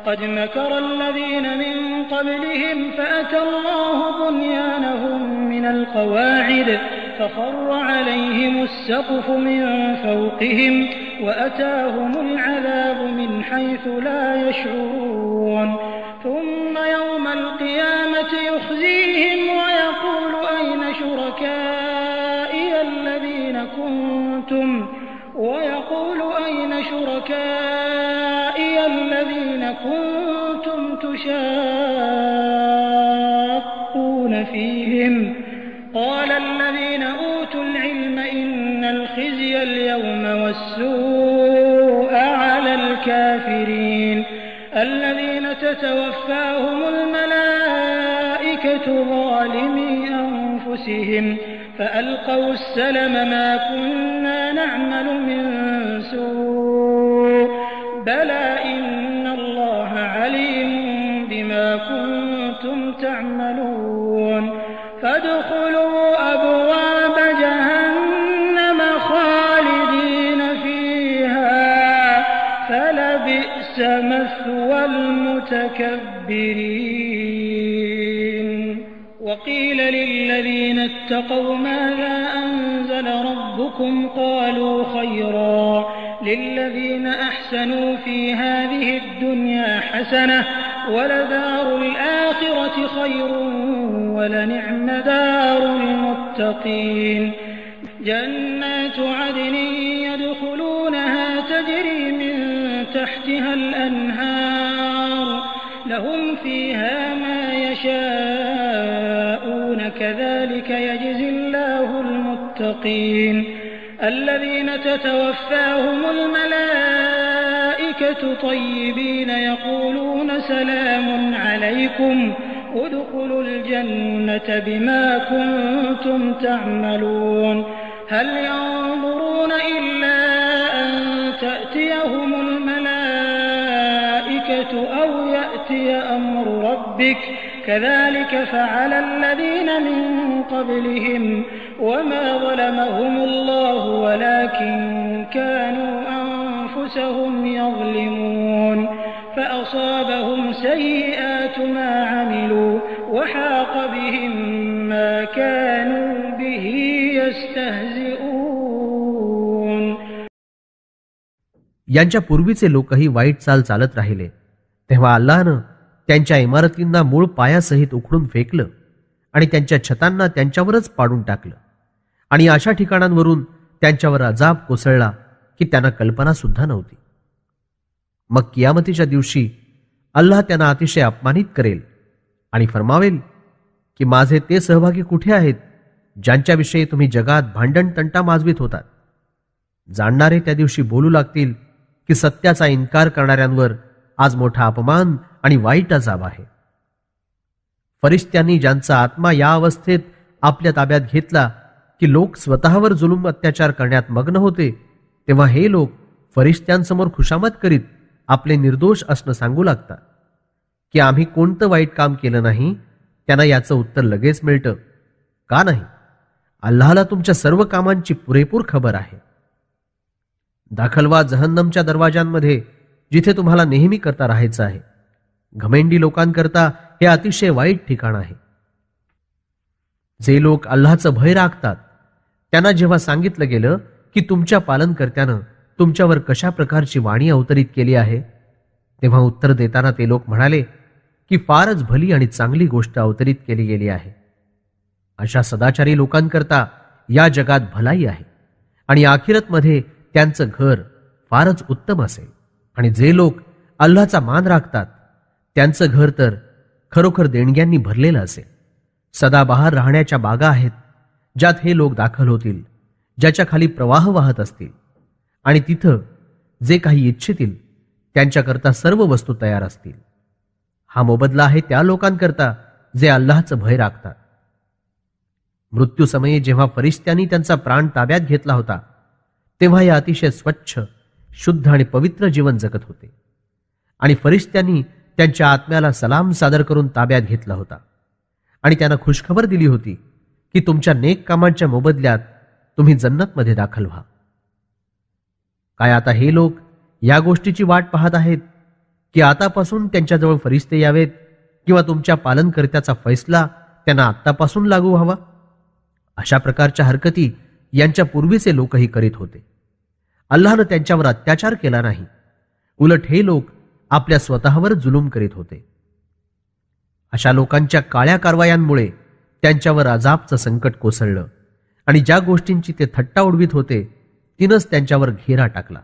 قد مكر الذين من قبلهم فأتى الله بنيانهم من القواعد فخر عليهم السقف من فوقهم وأتاهم العذاب من حيث لا يشعرون ثم يوم القيامة يخزيهم ويقول أين شركائي الذين كنتم تشاقون فيهم قال الذين أوتوا العلم إن الخزي اليوم والسوء على الكافرين الذين تتوفاهم الملائكة ظالمي أنفسهم فألقوا السلم ما كنا نعمل من سوء بلى إن الله عليم بما كنتم تعملون فادخلوا أبواب جهنم خالدين فيها فلبئس مثوى المتكبرين وقيل للذين اتقوا ماذا أنزل ربكم قالوا خيرا للذين أحسنوا في هذه الدنيا حسنة ولدار الآخرة خير ولنعم دار المتقين جنات عدن يدخلونها تجري من تحتها الأنهار لهم فيها ما يشاءون كذلك يجزي الله المتقين الذين تتوفاهم الملائكة طيبين يقولون سلام عليكم ادخلوا الجنة بما كنتم تعملون هل ينظرون إلا أن تأتيهم الملائكة أو يأتي أمر ربك كذلك فعل الذين من قبلهم وما ظلمهم الله ولكن كانوا أنفسهم يظلمون فأصابهم سيئات ما عملوا وحاق بهم ما كانوا به يستهزئون. यांच्या पूर्वीचे लोकही वाईट चाल चालत राहिले तेव्हा अल्लाहनं त्यांच्या इमारतींना मूळ पायासहित उखडून फेकलं आणि त्यांच्या छतांना त्यांच्यावरच पाडून टाकलं आणि अशा ठिकाणांवरून त्यांच्यावर अजाब कोसळला की त्यांना कल्पना सुद्धा नव्हती. मग कियामतीच्या दिवशी अल्लाह त्यांना अतिशय अपमानित करेल आणि फरमावेल की माझे ते सहभागी कुठे आहेत ज्यांच्याविषयी तुम्ही जगात भांडण तंटा माजवीत होतात. जाणणारे त्या दिवशी बोलू लागतील की सत्याचा इन्कार करणाऱ्यांवर आज मोठा अपमान आणि वाईट अजाब आहे. फरिश्त्यांनी ज्यांचा आत्मा या अवस्थेत आपल्या ताब्यात घेतला की लोक स्वतःवर जुलूम अत्याचार करण्यात मग्न होते तेव्हा हे लोक फरिश्त्यांसमोर खुशामत करीत आपले निर्दोष असणं सांगू लागतात की आम्ही कोणतं वाईट काम केलं नाही. त्यांना याचं उत्तर लगेच मिळतं, का नाही? अल्लाहला तुमच्या सर्व कामांची पुरेपूर खबर आहे. दाखल व्हा जहन्नमच्या दरवाजांमध्ये जिथे तुम्हाला नेहमी करता राहायचं आहे. घमेंडी लोकांकरता हे अतिशय वाईट ठिकाण आहे. जे लोक अल्लाहचं भय राखतात त्यांना जेव्हा सांगितलं गेलं की तुमच्या पालनकर्त्यानं तुमच्यावर कशा प्रकारची वाणी अवतरित केली आहे तेव्हा उत्तर देताना ते लोक म्हणाले की फारच भली आणि चांगली गोष्ट अवतरित केली गेली आहे. अशा सदाचारी लोकांकरता या जगात भलाई आहे आणि आखिरतमध्ये त्यांचं घर फारच उत्तम असेल. आणि जे लोक अल्लाहचा मान राखतात त्यांचं घर तर खरोखर देणग्यांनी भरलेलं असेल. सदाबहार राहण्याच्या बागा आहेत ज्यात हे लोक दाखल होतील, ज्याच्या खाली प्रवाह वाहत असतील आणि तिथं जे काही इच्छितील त्यांच्याकरता सर्व वस्तू तयार असतील. हा मोबदला आहे त्या लोकांकरता जे अल्लाहचं भय राखतात. मृत्यूसमयी जेव्हा फरिश्त्यांनी त्यांचा प्राण ताब्यात घेतला होता तेव्हा हे अतिशय स्वच्छ, शुद्ध आणि पवित्र जीवन जगत होते आणि फरिश्त्यांनी त्यांच्या आत्म्याला सलाम सादर करून ताब्यात घेतला होता आणि त्यांना खुशखबर दिली होती की तुमच्या नेक कामांच्या मोबदल्यात तुम्ही जन्नतमध्ये दाखल व्हा. काय आता हे लोक या गोष्टीची वाट पाहत आहेत की आतापासून त्यांच्याजवळ फरिश्ते यावेत किंवा तुमच्या पालनकर्त्याचा फैसला त्यांना आत्तापासून लागू व्हावा? अशा प्रकारच्या हरकती यांच्या पूर्वीचे लोकही करीत होते. अल्लाहनं त्यांच्यावर अत्याचार केला नाही, उलट हे लोक आपल्या स्वतःवर जुलूम करीत होते. अशा लोकांच्या काळ्या कारवायांमुळे त्यांच्यावर अजाबचं संकट कोसळलं आणि ज्या गोष्टींची ते थट्टा उडवीत होते तिनंच त्यांच्यावर घेरा टाकला.